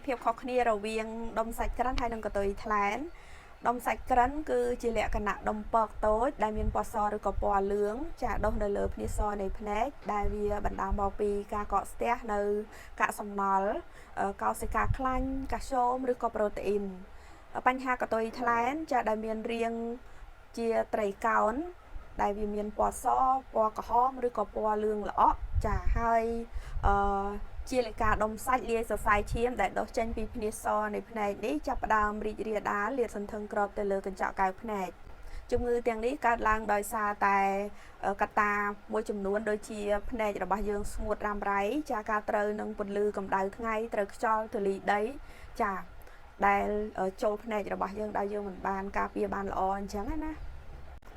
เพียบขอคณีเราเวียงดมใส่กระนั้นไทยนึงก็ตัวแทนดมใส่กระนั้นคือจีเละขณะดมปอกโต๊ดได้มีปอซอหรือก็ปอเหลืองจะดมเดลพนิซอในแผนกได้เวียบรรดาบอปีกาเกาะสเตียในกะสมนอลเกาสิกาคลันกะโชมหรือก็โปรตีนปัญหากับตัวแทนจะได้มีเรียงเจียไตรเกาอนได้เวียนปอซอปอกระห้อมหรือก็ปอเหลืองละจะให้ជាលិកាដុំសាច់លាយសរសៃឈាមដែលដុសចេញពីភ្នាសនៃភ្នែកនេះចាប់ផ្ដើមរីករាលដាលលាតសន្ធឹងក្របទៅលើកញ្ចក់កែវភ្នែកជំងឺទាំងនេះកើតឡើងដោយសារតែកត្តាមួយចំនួនដូចជាភ្នែករបស់យើងស្ងួតរ៉ាំរ៉ៃចាការត្រូវនឹងពន្លឺកម្ដៅថ្ងៃត្រូវខ្យល់ធូលីដីចាដែលចូលភ្នែករបស់យើងដែលយើងមិនបានការពារបានល្អអញ្ចឹងណា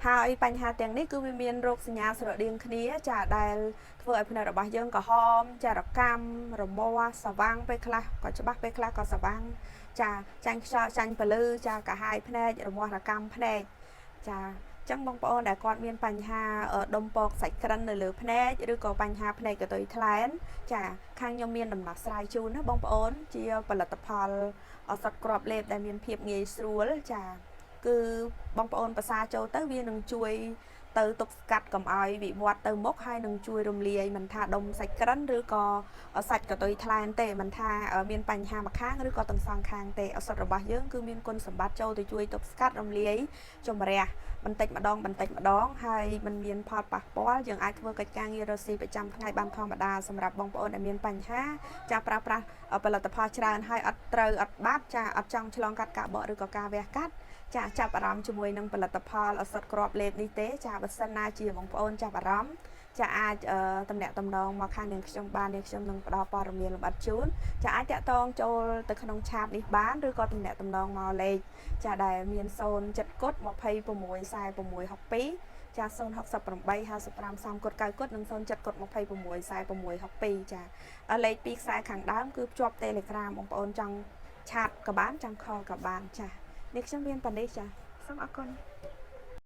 ហើយបញ្ហាទាំងនេះគឺវាមានរោគសញ្ញាស្រដៀងគ្នាចាដែលធ្វើឲ្យភ្នែករបស់យើងក្រហមចារកម្មរមាស់ស្វាំងពេលខ្លះក៏ច្បាស់ពេលខ្លះក៏ស្វាំងចាចាញ់ខ្យល់ចាញ់ពលឺចាកាហាយភ្នែករមាស់រកម្មភ្នែកចាចឹងបងប្អូនដែលគាត់មានបញ្ហាដុំពកសាច់ក្រិននៅលើភ្នែកឬក៏បញ្ហាភ្នែកកតុយថ្លែនចាខាងខ្ញុំមានដំណោះស្រាយជូនណាបងប្អូនជាផលិតផលឱសថគ្រាប់លេបដែលមានភាពងាយស្រួលចាគឺបងប្អូនភាសាចូលទៅវានឹងជួយទៅទប់ស្កាត់កុំឲ្យវិវត្តទៅមុខហើយនឹងជួយរំលាយមិនថាដុំសាច់ក្រិនឬក៏សាច់កតុយថ្លែនទេមិនថាមានបញ្ហាមួយខាងឬក៏ទាំងសងខាងទេឱសថរបស់យើងគឺមានគុណសម្បត្តិចូលទៅជួយទប់ស្កាត់រំលាយជំរះបន្តិចម្ដងហើយมันមានផលប៉ះពាល់យើងអាចធ្វើកិច្ចការងាររកស៊ីប្រចាំថ្ងៃបានធម្មតាសម្រាប់បងប្អូនដែលមានបញ្ហាចាប្រើប្រាស់ផលិតផលច្រើនហើយអត់ត្រូវអត់បាត់ចាអត់ចង់ឆ្លងកាត់ការបកឬក៏ការវះកាត់ចាចាប់អារម្មណ៍ជាមួយនឹងផលិតផលឱសថគ្រាប់លេបនេះទេចាបើសិនណាជាបងប្អូនចាប់អារម្មណ៍ចាអាចតំណាក់តំណងមកខាងនាងខ្ញុំបាននាងខ្ញុំនឹងផ្ដល់ព័ត៌មានលម្អិតជូនចាអាចតាក់ទងចូលទៅក្នុងឆាតនេះបានឬក៏តំណាក់តំណងមកលេខចាដែលមាន07គុត26 46 62ចា068 55 30គុត9គុតនិង07គុត26 46 62ចាលេខពីខ្សែខាងដើមគឺភ្ជាប់ Telegram បងប្អូនចង់ឆាតក៏បានចង់ខលក៏បានចានេះខ្ញុំមានប៉ុណ្ណេះចាសូមអរគុណ